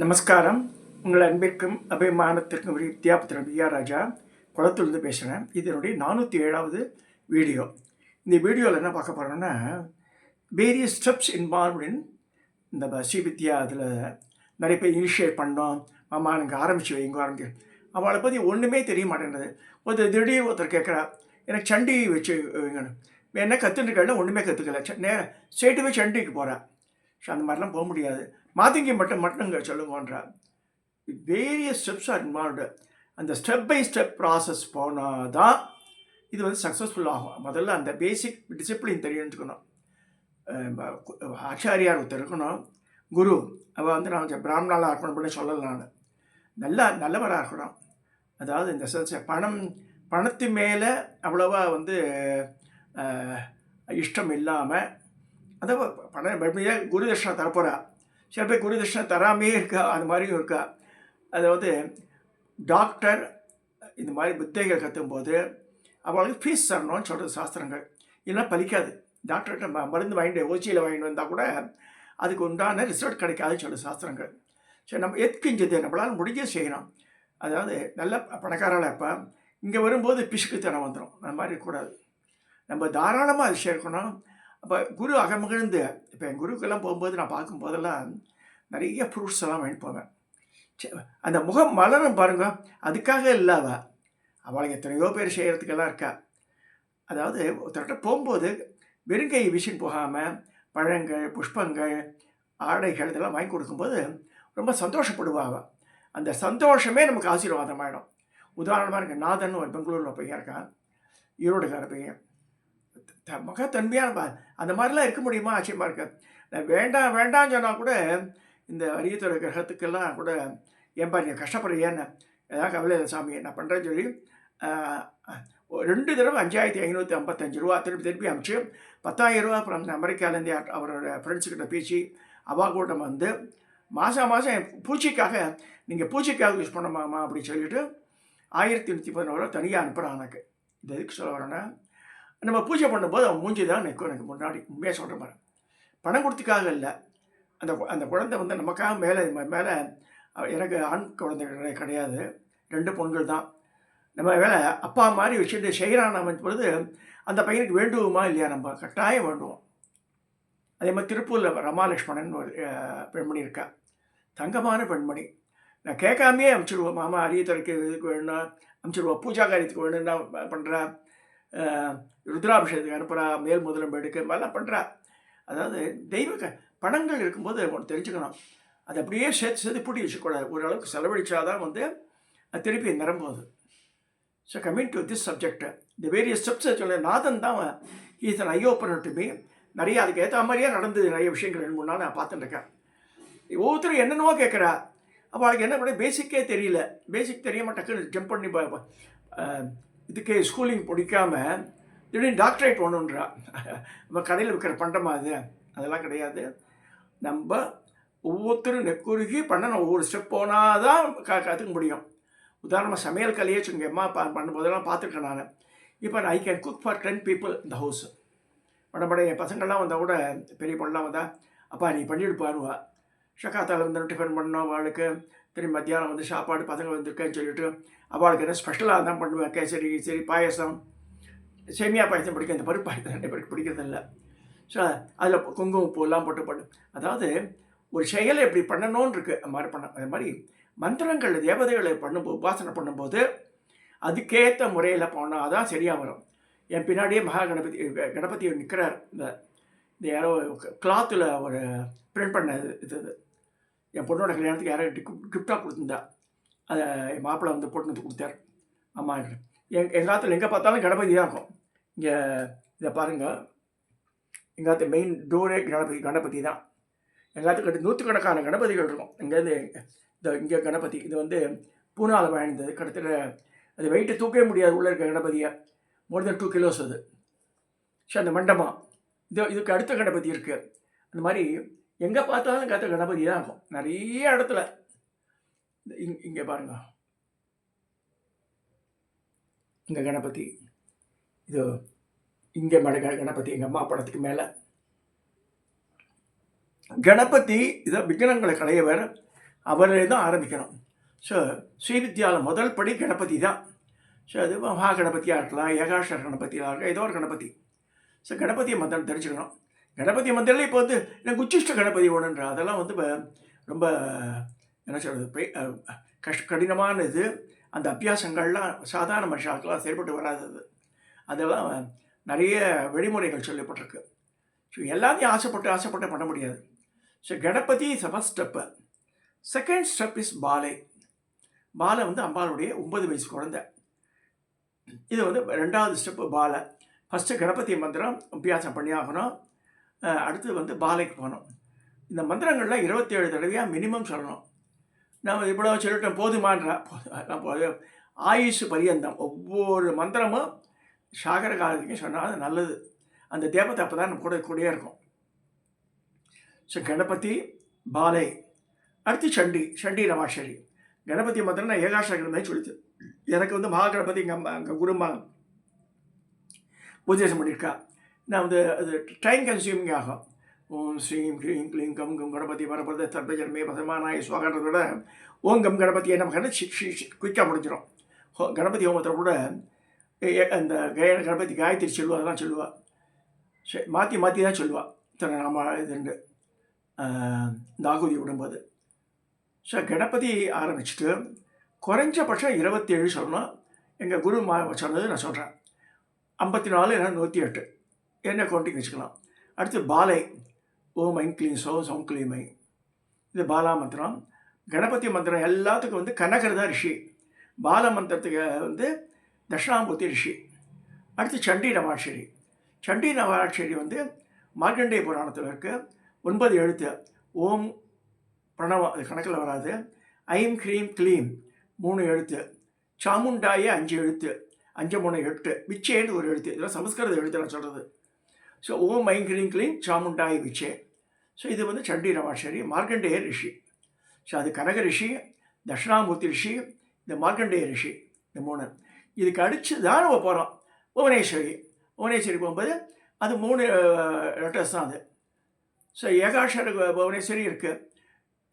நமஸ்காரம். உங்கள் அன்பிற்கும் அபிமானத்திற்கும் வித்யாபுத்திரன் விஆர் ராஜா குளத்திலிருந்து பேசுகிறேன். இது என்னுடைய 407வது வீடியோ. இந்த வீடியோவில் என்ன பார்க்க போகிறோன்னா, வேரியஸ் ஸ்டெப்ஸ் இன்வால்வ் இன் இந்த ஸ்ரீவித்யா. அதில் நிறைய பேர் இனிஷியேட் பண்ணோம், மாமா எனக்கு ஆரம்பித்து வைங்க ஆரம்பிக்க. அவளை பற்றி ஒன்றுமே தெரிய மாட்டேன்றது. ஒருத்தர் கேட்குறா, எனக்கு சண்டி வச்சு வைங்கன்னு. என்ன கற்றுட்டுருக்கா? ஒன்றுமே கற்றுக்கல. நேரம் ஸ்ட்ரெயிட்டாகவே சண்டிக்கு போகிறா. ஸோ அந்த மாதிரிலாம் போக முடியாது. மாத்திங்க மட்டுங்க சொல்லுங்கன்றா. Various steps are involved. அந்த ஸ்டெப் பை ஸ்டெப் ப்ராசஸ் போனால் தான் இது வந்து சக்ஸஸ்ஃபுல் ஆகும். முதல்ல அந்த பேசிக் டிசிப்ளின் தெரிஞ்சுக்கணும். ஆச்சாரியார் ஒருத்தர் இருக்கணும், குரு. அவள் வந்து நான் பிராமணாலாக இருக்கணும் அப்படின்னு சொல்லலை. நான் நல்லவராக இருக்கணும். அதாவது இந்த சென்ஸ் பணத்து மேலே அவ்வளோவா வந்து இஷ்டம் இல்லாமல், அதாவது பணம் குரு தட்சிணை தரப்போகிறா. சில பேர் குரு தட்சிணை தராமே இருக்கா, அந்த மாதிரியும் இருக்கா. அதாவது டாக்டர் இந்த மாதிரி வித்தைகள் கற்றும்போது அவளுக்கு ஃபீஸ் தரணும்னு சொல்கிறது சாஸ்திரங்கள். இல்லைன்னா பலிக்காது. டாக்டர்கிட்ட மருந்து வாங்கிட்டு ஓச்சியில் வாங்கிட்டு வந்தால் கூட அதுக்கு உண்டான ரிசல்ட் கிடைக்காதுன்னு சொல்லுது சாஸ்திரங்கள். சரி, நம்ம எத்கிஞ்சது நம்மளால் முடிஞ்ச செய்யணும். அதாவது நல்ல பணக்காரால் இப்போ இங்கே வரும்போது பிசுக்குத்தனம் வந்துடும். அந்த மாதிரி இருக்கக்கூடாது. நம்ம தாராளமாக அது சேர்க்கணும். அப்போ குரு அகமகிழ்ந்து, இப்போ என் குருக்கெல்லாம் போகும்போது நான் பார்க்கும்போதெல்லாம் நிறைய ஃப்ரூட்ஸ் எல்லாம் வாங்கிட்டு போவேன். அந்த முகம் மலரும் பாருங்க. அதுக்காக இல்லை, அவளுக்கு எத்தனையோ பேர் செய்கிறதுக்கெல்லாம் இருக்கா. அதாவது ஒருத்தர்கிட்ட போகும்போது வெறுங்கை விஷயம் போகாமல் பழங்கள், புஷ்பங்கள், ஆடைகள் இதெல்லாம் வாங்கி கொடுக்கும்போது ரொம்ப சந்தோஷப்படுவாள். அந்த சந்தோஷமே நமக்கு ஆசீர்வாதமாயிடும். உதாரணமாக இருக்க நாதன் ஒரு பெங்களூரில் பையன் இருக்கான், ஈரோடுக்கார பையன். மகத்தன்மையான அந்த மாதிரிலாம் இருக்க முடியுமா? ஆச்சரியமாக இருக்க. நான் வேண்டாம்னு சொன்னால் கூட இந்த அரியத்துறை கிரகத்துக்கெல்லாம் கூட ஏன்பா நீங்கள் கஷ்டப்படுறியான்னு, ஏதாவது கவலை இல்லை சாமி நான் பண்ணுறேன்னு சொல்லி 2 தடவை 5555 ரூபா திருப்பி அனுப்பிச்சு 10,000 ரூபா அப்புறம் அமெரிக்காலேருந்து அவரோட ஃப்ரெண்ட்ஸுக்கிட்ட பேசி அவா கூட வந்து மாதம் பூச்சிக்காக நீங்கள் பூச்சிக்காக யூஸ் பண்ணமாமா அப்படின்னு சொல்லிவிட்டு 1111 ரூபா தனியாக அனுப்புகிறான். எனக்கு இது எதுக்கு சொல்ல வரேன்னா, நம்ம பூஜை பண்ணும்போது அவன் மூஞ்சி தான் நிற்கும் எனக்கு முன்னாடி. உண்மையாக சொல்கிற மாதிரி பணம் கொடுத்துக்காக இல்லை. அந்த குழந்தை வந்து நமக்காக மேலே எனக்கு ஆண் குழந்தை கிடையாது, 2 பொண்கள் தான். நம்ம வேலை அப்பா மாதிரி வச்சுட்டு செய்கிறான் அவன் பொழுது அந்த பையனுக்கு வேண்டுவோமா இல்லையா? நம்ம கட்டாயம் வேண்டுவோம். அதே மாதிரி திருப்பூரில் ரமாலட்சுமணன் ஒரு பெண்மணி இருக்கா, தங்கமான பெண்மணி. நான் கேட்காமையே அனுப்பிச்சிடுவோம், மாமா அரியத்துறைக்கு இதுக்கு வேணும் அனுப்பிச்சிடுவோம், பூஜா காரியத்துக்கு வேணும்னா பண்ணுறா, ருத்ராபிஷேகத்துக்கு அனுப்புகிறா, மேல் முதலம் எடுக்க மாதிரிலாம் பண்ணுறா. அதாவது தெய்வ பணங்கள் இருக்கும்போது ஒன்று தெரிஞ்சுக்கணும், அது அப்படியே சேர்த்து பூட்டி வச்சுக்கூடாது. ஓரளவுக்கு செலவழிச்சாதான் வந்து அது திருப்பி நிரம்புவது. So coming to this subject, இந்த வேரியஸ் ஸ்டெப்ஸை சொல்ல நாதன் தான் is an eye opener to me. நிறைய அதுக்கு ஏற்ற மாதிரியே நடந்தது. நிறைய விஷயங்கள் 2-3 நாள் நான் பார்த்துட்டு இருக்கேன். ஒவ்வொருத்தரும் என்னென்னவோ கேட்குறா. அப்போ அதுக்கு என்ன பண்ண பேசிக்கே தெரியல. பேசிக் தெரியாமல் டக்குன்னு ஜம்ப் பண்ணி இதுக்கு ஸ்கூலிங் பிடிக்காமல் திடீர்னு டாக்டரேட் ஒன்றுன்றா. நம்ம கடையில் விற்கிற பண்டமா அது? அதெல்லாம் கிடையாது. நம்ம ஒவ்வொருத்தரும் நெக்குருகி பண்ணணும். ஒவ்வொரு ஸ்டெப் போனால் தான் கற்றுக்க முடியும். உதாரணமாக சமையல் கலையே வச்சுங்க. அம்மா பண்ணும்போதெல்லாம் பார்த்துருக்கேன் நான். இப்போ I can cook for 10 people இந்த ஹவுஸ். என் பசங்கள்லாம் வந்தால் கூட, பெரிய பொண்ணெலாம் வந்தால் அப்பா நீ பண்ணிவிடுப்பாருவா. ஷக்காத்தால் வந்து டிஃபன் பண்ணோம் அவளுக்கு. திரும்பி மத்தியானம் வந்து சாப்பாடு பசங்க வந்திருக்கேன்னு சொல்லிவிட்டு அவளுக்கு என்ன ஸ்பெஷலாக தான் பண்ணுவேன். கேசரி, பாயசம், சேமியா பாயசம் பிடிக்கும். இந்த பருப்பு பாயசம் நிறைய பேருக்கு பிடிக்கிறதில்ல. ஸோ அதில் குங்குமப்பூலாம் போட்டு அதாவது ஒரு செயலை எப்படி பண்ணணும்னு இருக்குது. அது மாதிரி அதே மாதிரி மந்திரங்கள் தேவதைகளை பண்ணும்போது உபாசனை பண்ணும்போது அதுக்கேற்ற முறையில் போனால் தான் சரியாக வரும். என் பின்னாடியே கணபதி நிற்கிறார். இந்த யாரோ கிளாத்தில் ஒரு பிரிண்ட் பண்ண இது என் பொண்ணோட கல்யாணத்துக்கு யாரோ கிஃப்டாக கொடுத்துருந்தா. அதை என் மாப்பிள்ளை வந்து போட்டு வந்து கொடுத்தார். ஆமாம், எங்கள் காலத்தில் எங்கே பார்த்தாலும் கணபதி தான் இருக்கும். இங்கே இதை பாருங்கள், எங்கள் காலத்து மெயின் டோரே கணபதி தான். எங்கள் காலத்துக்கு நூற்றுக்கணக்கான கணபதிகள் இருக்கும். இங்கேருந்து இங்கே கணபதி இது வந்து பூனாவில் வாழ்ந்தது. கிட்டத்தட்ட அது வெயிட்டை தூக்கவே முடியாது. உள்ளே இருக்க கணபதியை மோர் தென் 2 kilos அது. ஸோ அந்த மண்டபம் இதுக்கு அடுத்த கணபதி இருக்குது. அந்த மாதிரி எங்கே பார்த்தாலும் கற்ற கணபதி தான் இருக்கும் நிறைய இடத்துல. இங்கே பாருங்க, இங்கே கணபதி, இது இங்கே கணபதி எங்கள் அம்மா படத்துக்கு மேலே. கணபதி இதை விக்னங்களை களையவர். அவரே தான் ஆரம்பிக்கணும். ஸோ ஸ்ரீவித்யாவில் முதல் படி கணபதி தான். ஸோ அது மகா கணபதியாக இருக்கலாம், ஏகாட்சர கணபதியாக இருக்கலாம், ஏதோ ஒரு கணபதி. ஸோ கணபதி மந்திரம் தெரிஞ்சுக்கணும். கணபதி மந்திரில் இப்போ வந்து எனக்கு உச்சிஷ்ட கணபதி ஒன்றுன்ற அதெல்லாம் வந்து ரொம்ப என்ன சொல்கிறது கடினமான இது. அந்த அபியாசங்கள்லாம் சாதாரண மனுஷாக்கெல்லாம் செயல்பட்டு வராதது. அதெல்லாம் நிறைய வழிமுறைகள் சொல்லப்பட்டிருக்கு. ஸோ எல்லாத்தையும் ஆசைப்பட்டு பண்ண முடியாது. So Ganapathi is first step. Second step is பாலை. பாலை வந்து அம்பாளுடைய 9 வயசு குழந்தை. இது வந்து ரெண்டாவது ஸ்டெப்பு பாலை. ஃபஸ்ட்டு கணபதி மந்திரம் அபியாசம் பண்ணி ஆகணும். அடுத்து வந்து பாலைக்கு போகணும். இந்த மந்திரங்களில் 27 தடவையாக மினிமம் சொல்லணும். நம்ம இவ்வளோ சொல்லிட்டோம் போதுமான்றா, ஆயுஷ் பரியந்தம் ஒவ்வொரு மந்திரமும் சாகர காலத்துக்கு சொன்னால் அது நல்லது. அந்த தேவத்தை அப்போ தான் நம்ம கூடயே இருக்கும். ஸோ கணபதி பாலை. அடுத்து சண்டி ரமாஷரி. கணபதி மந்திரம் நான் ஏகாட்சர சொல்லிது. எனக்கு வந்து மகா கணபதி எங்கள் குருமா உபதேசம் பண்ணியிருக்கா. நான் வந்து அது டைம் கன்சியூமிங் ஆகும். ஓம் ஸ்ரீம் க்ரீம் க்ளீம் கம் கம் கணபதி வரப்பத சர்வஜன்மே பசமானாய் சுவாகன்றத விட ஓம் கம் கணபதியை நம்ம குயிக்காக முடிஞ்சிடும். கணபதி ஹோமத்தில் கூட அந்த கணபதி காயத்ரி சொல்லுவா, அதெல்லாம் சொல்லுவாள். மாற்றி தான் சொல்லுவாள். இத்தனை நாம இதுண்டு இந்த ஆகுதி விடும்போது. ஸோ கணபதி ஆரம்பிச்சுட்டு குறைஞ்சபட்சம் 27 சொல்லணும். எங்கள் குரு சொன்னது நான் சொல்கிறேன். 54 இல்லைன்னா 108 என்ன கவுண்டிங் வச்சுக்கலாம். அடுத்து பாலை. ஓம் ஐம் க்ளீம் சௌம் க்ளீமை. இது பாலா மந்திரம். கணபதி மந்திரம் எல்லாத்துக்கும் வந்து கனகர் தான் ரிஷி. பால மந்திரத்துக்கு வந்து தட்சிணாமூர்த்தி ரிஷி. அடுத்து சண்டி நவாட்சரி வந்து மார்க்கண்டேய புராணத்தில் இருக்க 9 எழுத்து. ஓம் பிரணவம், அது கணக்கில் வராது. ஐம் க்ரீம் க்ளீம் 3 எழுத்து. சாமுண்டாய 5 எழுத்து. 5 3 8. விச்சேன்னு ஒரு எழுத்து. இதெல்லாம் சமஸ்கிருத எழுத்து நான் சொல்கிறது. ஸோ ஓம் ஐம் க்ரீம் க்ளீம் சாமுண்டாய விச்சே. ஸோ இது வந்து சண்டி நவாட்சரி, மார்க்கண்டேய ரிஷி. ஸோ அது கனக ரிஷி, தட்சிணாமூர்த்தி ரிஷி, இந்த மார்க்கண்டேய ரிஷி, இந்த 3. இதுக்கு அடித்து தான் நம்ம போகிறோம். புவனேஸ்வரி போகும்போது அது 3 லெட்டர்ஸ் தான் அது. ஸோ ஏகாட்சர புவனேஸ்வரி இருக்குது.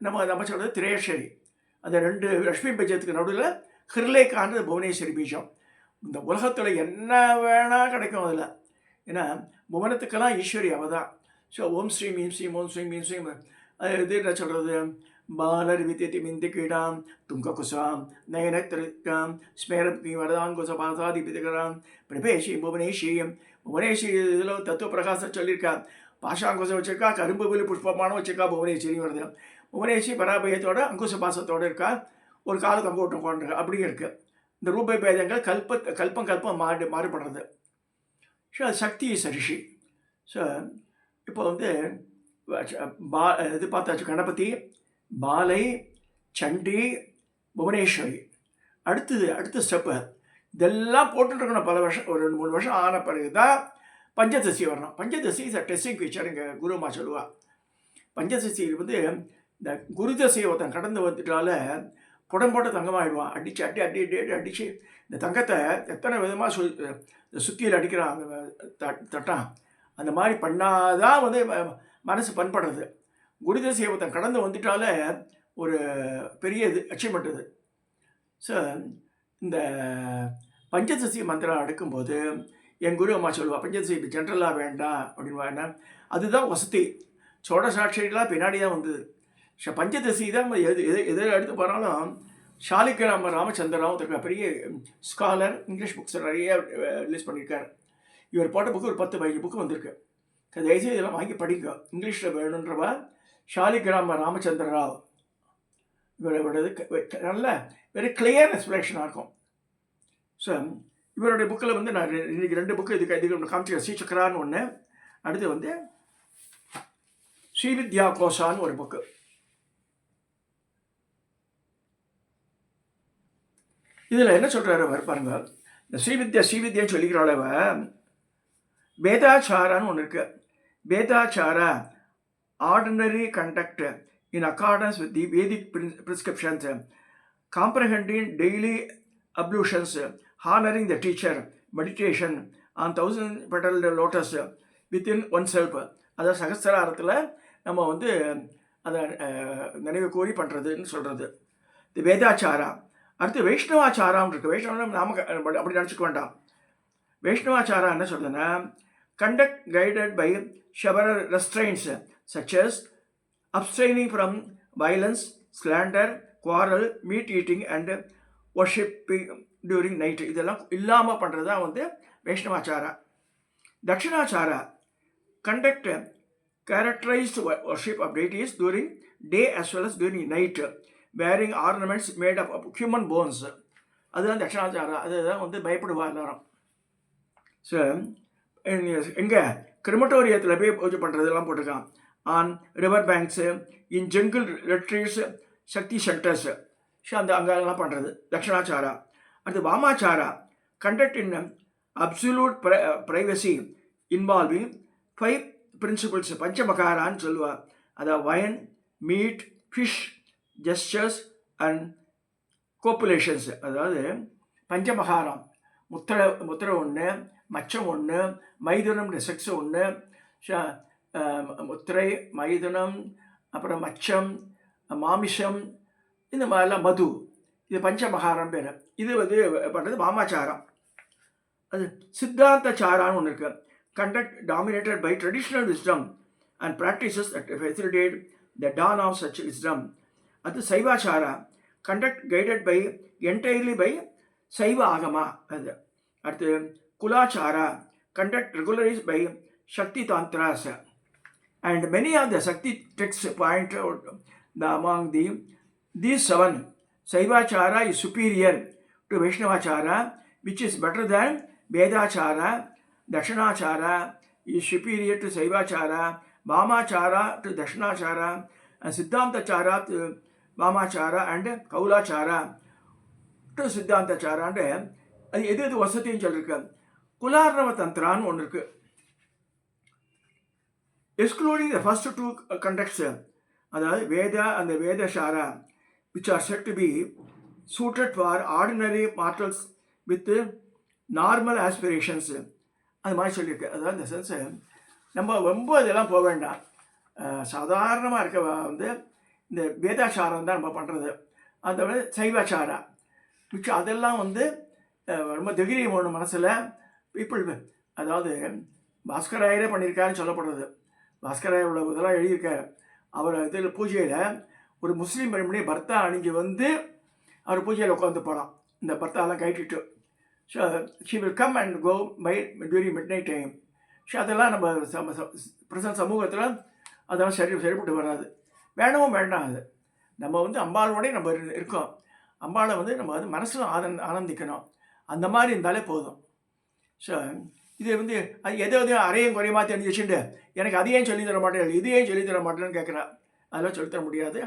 நம்ம சொல்கிறது திரேஸ்வரி. அந்த 2 லக்ஷ்மி பீஜத்துக்கு நடுவில் ஹிர்லேக்கானது புவனேஸ்வரி பீஜம். இந்த உலகத்தில் என்ன வேணால் கிடைக்கும் அதில். ஏன்னா புவனத்துக்கெல்லாம் ஈஸ்வரி அவள் தான். ஸோ ஓம் ஸ்ரீம் ஈம் ஸ்ரீம் ஓம் ஸ்ரீம் ஈம் ஸ்ரீம். அது இது என்ன சொல்கிறது, பாலர் வித்தி மிந்தி கீடாம் துங்க குசாம் நயன திருக்காம் ஸ்மேரம் வரதாங்குச பாசாதி பிதகராம் பிரபேஷி புவனேஸ்வரி இதில் தத்துவ பிரகாசம் சொல்லியிருக்கா. பாஷாங்குசம் வச்சுருக்கா, கரும்பு விழு புஷ்பமானம் வச்சுருக்கா. புவனேஸ்வரி வருது. புவனேஸ்வரி பராபயத்தோட அங்குச பாசத்தோடு இருக்கா. ஒரு காலத்து அங்கோட்டம் கொண்டிருக்கா. அப்படியே இருக்குது. இந்த ரூப பேதங்கள் கல்பம் மாறுபடுறது. ஸோ அது சக்தி ரிஷி. ஸோ இப்போ வந்து இது பார்த்தாச்சு. கணபதி, பாலை, சண்டி, புவனேஸ்வரி. அடுத்த ஸ்டெப்பு இதெல்லாம் போட்டுருக்கணும். பல வருஷம், ஒரு 2 3 வருஷம் ஆன பிறகு தான் பஞ்சதசி வரணும். Panchadasi is a testing feature. எங்கள் குருமா சொல்லுவாள். பஞ்சதசி வந்து இந்த குருதசையை ஒருத்தன் கடந்து வந்துட்டால புடம்போட்ட தங்கமாகிடுவான். அடித்து இந்த தங்கத்தை எத்தனை விதமாக சுத்தியில் அடிக்கிறான் அந்த தட்டான். அந்த மாதிரி பண்ணாதான் வந்து மனசு பண்படுறது. குருதசையை ஒருத்தன் கடந்து வந்துட்டால ஒரு பெரிய இது அச்சீவ்மெண்ட் இது. ஸோ இந்த பஞ்சதசி மந்திரம் அடுக்கும்போது என் குரு அம்மா சொல்லுவாள், பஞ்சதசி இப்போ ஜென்ரலாக வேண்டாம் அப்படின்வாங்க. அதுதான் வசதி. சோடசாட்சிகளாக பின்னாடி தான் வந்தது. பஞ்சதசி தான் எது எடுத்து போனாலும் ஷாலிகிராம ராமச்சந்திராவும் இருக்க பெரிய ஸ்காலர், இங்கிலீஷ் புக்ஸ் நிறைய ரிலீஸ் பண்ணியிருக்காரு. இவர் போட்ட புக்கு ஒரு 10-15 புக்கு வந்திருக்கு. தயவுசெய்து இதெல்லாம் வாங்கி படிங்க. இங்கிலீஷில் வேணுன்றவா ஷாலிகிராம ராமச்சந்திர ராவ். இவரோடது நல்ல வெரி கிளியர் எக்ஸ்பிளேஷனாக இருக்கும். ஸோ இவருடைய புக்கில் வந்து நான் இன்றைக்கி 2 புக்கு இதுக்கு காமிச்சிக்கிறேன். ஸ்ரீசக்கரான்னு ஒன்று, அடுத்து வந்து ஸ்ரீவித்யா கோஷான்னு ஒரு புக்கு. இதில் என்ன சொல்கிறாரு பாருங்க. இந்த ஸ்ரீவித்யான்னு சொல்லிக்கிறாளவ வேதாச்சாரான்னு ஒன்று இருக்குது. வேதாச்சாரா ordinary conduct in accordance with the Vedic prescriptions, comprehending daily ablutions, honouring the teacher, meditation on 1000 petal lotus within oneself. அதாவது சகஸ்திராரத்தில் நம்ம வந்து அதை நினைவு கூறி பண்ணுறதுன்னு சொல்கிறது. இது வேதாச்சாரா. அடுத்து வைஷ்ணவாச்சாரம் இருக்குது. வைஷ்ணவம் நாம அப்படி நினச்சிக்க வேண்டாம். வைஷ்ணவாச்சாரா என்ன சொல்றதுன்னா, conduct guided by several restraints such as abstaining from violence, slander, quarrel, meat eating and worshipping during night. இதெல்லாம் இல்லாமல் பண்ணுறது தான் வந்து வைஷ்ணவாச்சாரா. தட்சிணாச்சாரா conduct characterized worship of deities during day as well as during night, wearing ornaments made up of human bones. அதுதான் தட்சிணாச்சாரா. அதுதான் வந்து பயப்படுவா எல்லாரும். So எங்கே கிரிமட்டோரியத்தில் போய் பூஜை பண்ணுறதெல்லாம் போட்டிருக்கான். On river banks, in jungle retreats, Shakti centres. So அங்கெல்லாம் பண்ணுறது தட்சிணாச்சாரா. அடுத்து வாமாச்சாரா conduct in absolute privacy involving 5 principles. பஞ்சமகாரான்னு சொல்லுவாள். அதாவது wine, meat, fish, gestures and copulations. அதாவது பஞ்சமகாரம், முத்திரை ஒன்று, மச்சம் ஒன்று, மைதுனம் செக்ஸ் ஒன்று, முத்திரை, மைதுனம், அப்புறம் மச்சம், மாமிசம், இந்த மாதிரிலாம் மது. இது பஞ்சமகாரம் பேர். இது வந்து பண்ணுறது வாமாச்சாரம். அது சித்தாந்தச்சாரான்னு ஒன்று இருக்குது. Conduct dominated by traditional wisdom and practices that facilitate the dawn of such wisdom. அது சைவாச்சாரா. Conduct guided by entirely by Shaiva Agama. அது அடுத்து குலாச்சாரா conduct regularized by Shakti Tantras, and many of the Shakti texts point out among these 7 Saivachara is superior to Vaishnavachara, which is better than Vedachara. Dakshinachara is superior to Saivachara, Vamachara to Dakshinachara, and Siddhantachara to Vamachara, and Kaulachara to Siddhantachara. And அது எது வசதின்னு சொல்லியிருக்கு. குலார்ணவ தந்திரான்னு ஒன்று இருக்குது. Excluding the first 2 conducts, அதாவது வேதா அந்த வேதசாரா, which are said to be suited for ordinary mortals with normal aspirations, அது மாதிரி சொல்லியிருக்கு. அதாவது இந்த சென்ஸு நம்ம ரொம்ப இதெல்லாம் போக வேண்டாம். சாதாரணமாக இருக்க வந்து இந்த வேதாசாரம் தான் நம்ம பண்ணுறது. அந்த வந்து சைவாச்சாரா மிச்சம் அதெல்லாம் வந்து ரொம்ப திகிரி ஒன்று மனசில் பீப்புள். அதாவது பாஸ்கராயரே பண்ணியிருக்காருன்னு சொல்லப்படுறது. பாஸ்கராயோட இதெல்லாம் எழுதியிருக்காரு. அவர் இதில் பூஜையில் ஒரு முஸ்லீம் பெண்மணி பர்த்தா அணிஞ்சு வந்து அவர் பூஜையில் உட்காந்து போகலாம். இந்த பர்த்தாலாம் கட்டிட்டு. So she will come and go by during midnight time. So அதெல்லாம் நம்ம பிரசன்ட் சமூகத்தில் அதெல்லாம் சரிப்பட்டு வராது. வேணவும் வேண்டாம். அது நம்ம வந்து அம்பாளோடய நம்ம இருக்கோம். அம்பாளை வந்து நம்ம வந்து மனசில் ஆனந்திக்கணும். அந்த மாதிரி இருந்தாலே போதும். ஸோ இது வந்து அது எதோ அரையும் குறையமா தெரிஞ்சு வச்சுட்டு எனக்கு அதையும் சொல்லித்தர மாட்டேன், இதையும் சொல்லித்தர மாட்டேன்னு கேட்குறா. அதெல்லாம் சொல்லித்தர முடியாது.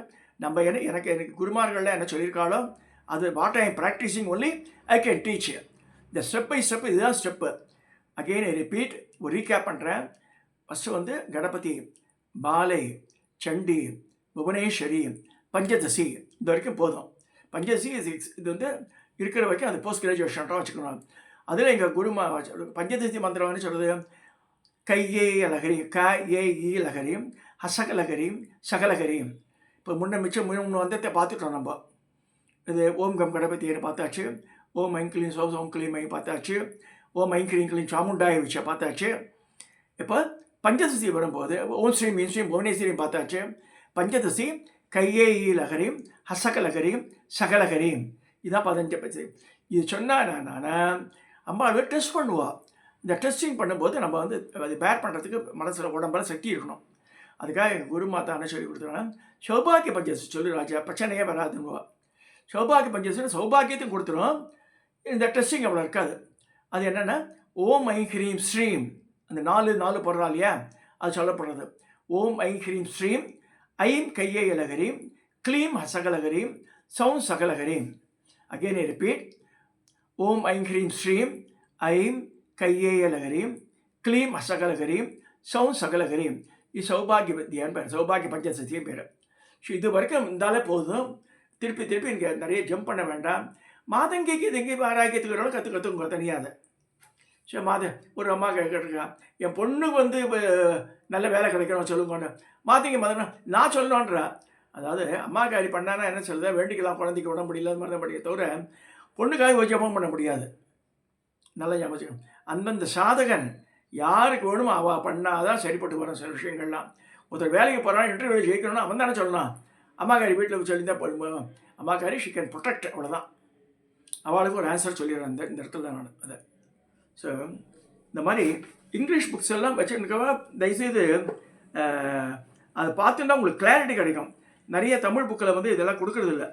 நம்ம எனக்கு குருமார்கள்லாம் என்ன சொல்லியிருக்காளோ அது what I am practising only I can teach. இந்த ஸ்டெப் பை ஸ்டெப் இதுதான் ஸ்டெப்பு. அகெயின் ஐ ரிப்பீட், ஒரு ரீகேப் பண்ணுறேன். ஃபஸ்ட்டு வந்து கணபதி, பாலை, சண்டி, புவனேஸ்வரி, பஞ்சதசி, இது வரைக்கும் போதும். பஞ்சதசி இது வந்து இருக்கிற வரைக்கும் அது போஸ்ட் கிராஜுவேஷனாக வச்சுக்கணும். அதில் எங்கள் குருமா பஞ்சதசி மந்திரம்னு சொல்கிறது கையே லகரி, க ஏ ஈ லகரி, ஹசக லகரி, சகலகரி. இப்போ மிச்சம் 3 வந்தத்தை பார்த்துட்டோம் நம்ம. இது ஓம் கம் கணபதியை பார்த்தாச்சு, ஓம் ஐங்கிலின் சோம் கிளீமை பார்த்தாச்சு, ஓம் ஐங்கிலின் சாமுண்டாய விஷய பார்த்தாச்சு. இப்போ பஞ்சதசி வரும்போது ஓம் ஸ்ரீம் மீன் ஸ்ரீம் புவனேஸ்வரியும் பார்த்தாச்சு. பஞ்சதசி கையே ஈ லகரி, ஹசக லகரி, சகலகரி. இதான் 15 பசி. இது சொன்னால் நான் அம்மாவை டெஸ்ட் பண்ணுவாள். இந்த டெஸ்டிங் பண்ணும்போது நம்ம வந்து அது பேர் பண்ணுறதுக்கு மனசில் உடம்பில் சக்தி இருக்கணும். அதுக்காக எங்கள் குரு மாதா என்ன சொல்லி கொடுத்துருவாங்க, சௌபாகிய பஞ்சசி சொல்லு ராஜா, பிரச்சனையே வராதுன்னுவா. சௌபாகிய பஞ்சசின்னு சௌபாகியத்தையும் கொடுத்துரும். இந்த டெஸ்டிங் அவ்வளோ இருக்காது. அது என்னென்னா ஓம் ஐ ஹ்ரீம் ஸ்ரீம், அந்த 4 போடுறா இல்லையா, அது சொல்லப்படுறது. ஓம் ஐ ஹ்ரீம் ஸ்ரீம், ஐம் கையை லகரீம், க்ளீம் ஹசகலகரீம், சௌம் சகலகரீம். அகெயின் ஐ ரிப்பீட், ஓம் ஐம் ஹ்ரீம் ஸ்ரீம், ஐம் கையேய லகரீம், க்ளீம் ஹசகலகரீம், சௌம் சகலகரீம். இது சௌபாகிய வித்தியான்னு பேர், சௌபாகிய பஞ்சசதியும் பேர். ஸோ இது வரைக்கும் இருந்தாலே போதும். திருப்பி இங்கே நிறைய ஜம்ப் பண்ண வேண்டாம். மாதங்கிக்கு இது எங்கேயும் ஆராய்க்கிறதுக்கு கற்றுக்கத்துங்க தனியாக. ஸோ ஒரு அம்மா கேட்டிருக்கா, என் பொண்ணுக்கு வந்து நல்ல வேலை கிடைக்கணும் சொல்லுங்கன்னு. மாற்றிங்க மதனா நான் சொல்லணுன்றா. அதாவது அம்மாக்காரி பண்ணானா என்ன சொல்லுதா, வேண்டிக்கலாம் குழந்தைக்கு உடம்பு முடியல அது மாதிரி தான் படிக்க தவிர பொண்ணுக்காக ஒரு ஜபம் பண்ண முடியாது. நல்லா ஞாபகம் வச்சுக்கணும். அந்தந்த சாதகன் யாருக்கு வேணுமோ அவள் பண்ணாதான் சரிப்பட்டு வரும் சில விஷயங்கள்லாம். ஒருத்தர் வேலைக்கு போகிறான், இன்டர்வியூ ஜெயிக்கணும்னா அவன் தானே சொல்லலாம். அம்மாக்காரி வீட்டில் சொல்லியிருந்தா போதும். அம்மாக்காரி ஷி கேன் ப்ரொடெக்ட், அவ்வளோதான். அவளுக்கு ஒரு ஆன்சர் சொல்லிடுறேன் இந்த இடத்துல தான் நான் அதை. ஸோ இந்த மாதிரி இங்கிலீஷ் புக்ஸ் எல்லாம் வச்சுருக்கவா தயவுசெய்து அதை பார்த்துன்னா உங்களுக்கு கிளாரிட்டி கிடைக்கும். நிறைய தமிழ் புக்கில் வந்து இதெல்லாம் கொடுக்குறதில்ல.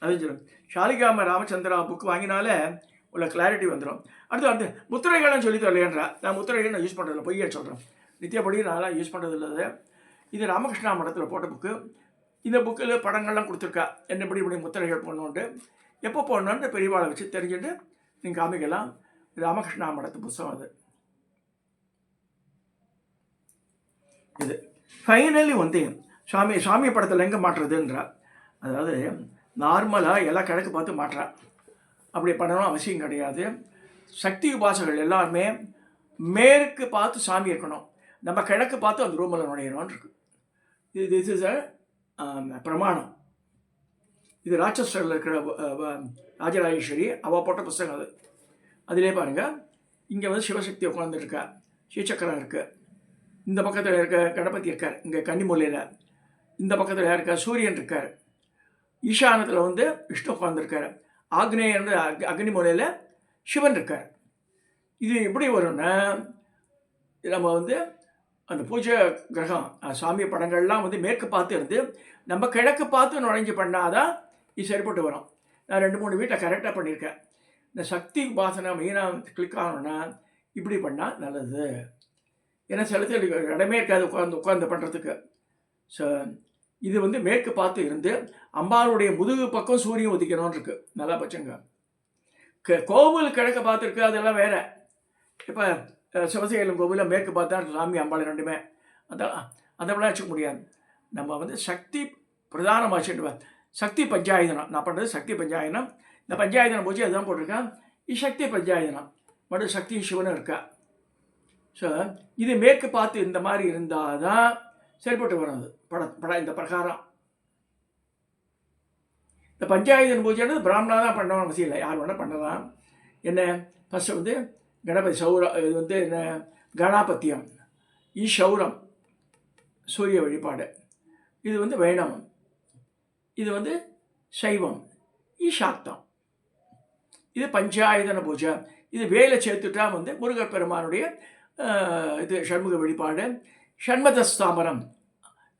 அது சொல்லுங்க, ஷாலிகாம ராமச்சந்திரா புக் வாங்கினாலே உள்ள கிளாரிட்டி வந்துடும். அடுத்து முத்திரைகள்லாம் சொல்லி தரலையன்றா. நான் முத்திரைகள் நான் யூஸ் பண்ணுறதில்ல, பொய்யா சொல்கிறேன். நித்தியப்படி நான்லாம் யூஸ் பண்ணுறதில்ல. இது ராமகிருஷ்ணா மடத்தில் போட்ட புக்கு. இந்த புக்கில் படங்கள்லாம் கொடுத்துருக்கா, என்ன இப்படி முத்திரைகள் போடணுன்ட்டு, எப்போ போடணுன்ட்டு பெரியவாளை வச்சு தெரிஞ்சுட்டு நீங்கள் காமிக்கலாம். ராமகிருஷ்ணா மடத்து புத்தகம் அது. இது ஃபைனலி வந்து சாமி படத்தில் எங்கே மாட்டுறதுன்றா. அதாவது நார்மலாக எல்லாம் கிழக்கு பார்த்து மாட்டுறா. அப்படி பண்ணணும் அவசியம் கிடையாது. சக்தி உபாசகர்கள் எல்லாருமே மேற்கு பார்த்து சாமி இருக்கணும், நம்ம கிழக்கு பார்த்து அந்த ரூமில் நுழையணும்னு இருக்கு. இது திஸ் இஸ் அ பிரமாணம். இது ராட்சஸ்டரில் இருக்கிற ராஜராஜேஸ்வரி அவள் போட்ட புஸ்தகம் அது. அதிலே பாருங்கள், இங்கே வந்து சிவசக்தி உட்காந்துருக்கா, ஸ்ரீசக்கரம் இருக்குது. இந்த பக்கத்தில் இருக்க கணபதி இருக்கார், இங்கே கன்னிமூலையில். இந்த பக்கத்தில் இருக்கார் சூரியன் இருக்கார். ஈசானத்தில் வந்து விஷ்ணு உட்காந்துருக்கார். ஆக்னேயன் அக்னிமூலையில் சிவன் இருக்கார். இது எப்படி வரும்னா, நம்ம வந்து அந்த பூஜை கிரகம் சாமி படங்கள்லாம் வந்து மேற்கு பார்த்து இருந்து நம்ம கிழக்கு பார்த்து நுழைஞ்சு பண்ணாதான் இது சரிப்பட்டு வரும். நான் 2-3 வீட்டில் கரெக்டாக பண்ணியிருக்கேன். இந்த சக்தி உபாசனை மெயினாக கிளிக் ஆகணும்னா இப்படி பண்ணால் நல்லது. ஏன்னா சில இடமே இருக்காது உட்காந்து பண்ணுறதுக்கு. ஸோ இது வந்து மேற்கு பார்த்து இருந்து அம்பாளுடைய முதுகு பக்கம் சூரியன் உதிக்கணும்னு இருக்குது. நல்லா பச்சங்க. கோவில் கிழக்க பார்த்துருக்கு, அதெல்லாம் வேறு. இப்போ சிவசேலம் கோவிலில் மேற்கு பார்த்தா சாமி அம்பாள் ரெண்டுமே. அதெல்லாம் வச்சுக்க முடியாது. நம்ம வந்து சக்தி பிரதானமாக வச்சுட்டு சக்தி பஞ்சாயுதனம் நான் பண்ணுறது. சக்தி பஞ்சாயுதனம், இந்த பஞ்சாயுதனம் பூஜை அதுதான் போட்டிருக்கேன். இது சக்தி பஞ்சாயுதனம் மட்டும் சக்தி சிவனும் இருக்கா. ஸோ இது மேற்கு பார்த்து இந்த மாதிரி இருந்தால் தான் சரிப்பட்டு வரும். அது படம் இந்த பிரகாரம். இந்த பஞ்சாயுதன பூஜைன்றது பிராமணா தான் பண்ணணும் அவசியம் இல்லை, யார் வேணால் பண்ணலாம். என்ன ஃபஸ்ட்டு வந்து கணபதி சௌரம், இது வந்து என்ன கணாபத்தியம், ஈஷௌரம் சூரிய வழிபாடு, இது வந்து வைணவம், இது வந்து சைவம், ஈஷாக்தம், இது பஞ்சாயுதன பூஜை. இது வேலை சேர்த்துட்டா வந்து முருகப்பெருமானுடைய இது ஷண்முக வழிபாடு. ஷண்மதஸ்தாமரம்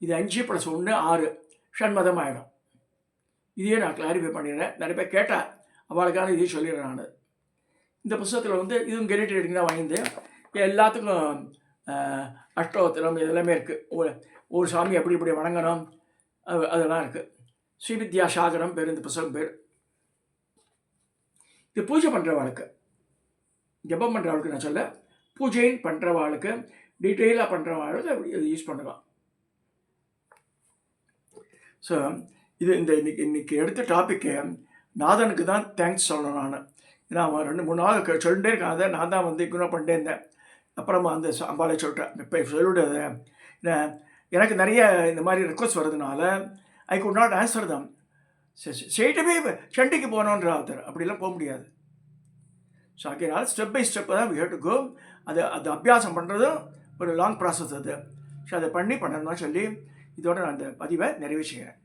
இது 5+1 6 ஷண்மதம் ஆகிடும். இதையே நான் கிளாரிஃபை பண்ணிடுறேன். நிறைய பேர் கேட்டால் அவளுக்கான இதையும் சொல்லிடுறேன் நான். இந்த புத்தகத்தில் வந்து இதுவும் கெரிட் ரீடிங் தான் வாங்கிந்து எல்லாத்துக்கும் அஷ்டோத்திரம் இதெல்லாமே இருக்குது. ஒரு சாமி எப்படி இப்படி வணங்கணும் அதெல்லாம் இருக்குது. ஸ்ரீவித்யா சாகரம் பேர் இந்த புத்தகம் பேர். இது பூஜை பண்ணுறவாளுக்கு, ஜபம் பண்ணுறவாளுக்கு நான் சொல்ல, பூஜை பண்ணுறவாளுக்கு, டீட்டெயிலாக பண்ணுறவாளுக்கு அப்படி இது யூஸ் பண்ணலாம். ஸோ இது இந்த இன்னைக்கு எடுத்த டாப்பிக்கு நாதனுக்கு தான் தேங்க்ஸ் சொல்லணும். நான் ஏன்னா அவன் 2-3 நாள் சொல்லிட்டே இருக்கான். அதை நான் தான் வந்து இக்னோர் பண்ணிட்டே இருந்தேன். அப்புறமா அந்த அம்பாலை சொல்லிட்டேன், இப்போ சொல்லிவிடாது. ஏன்னா எனக்கு நிறைய இந்த மாதிரி ரிக்வஸ்ட் வருதுனால I could not answer them. ஸ்ட்ரெயிட்டாகவே சண்டிக்கு போனோன்ற ஆத்தர் அப்படிலாம் போக முடியாது. ஸோ அதனால் ஸ்டெப் பை ஸ்டெப் தான் வி ஹேவ் டு கோ. அது அபியாசம் பண்ணுறதும் ஒரு லாங் ப்ராசஸ் அது. ஸோ அதை பண்ணணும்னு சொல்லி இதோட நான் அந்த பதிவை நிறைவு செய்கிறேன்.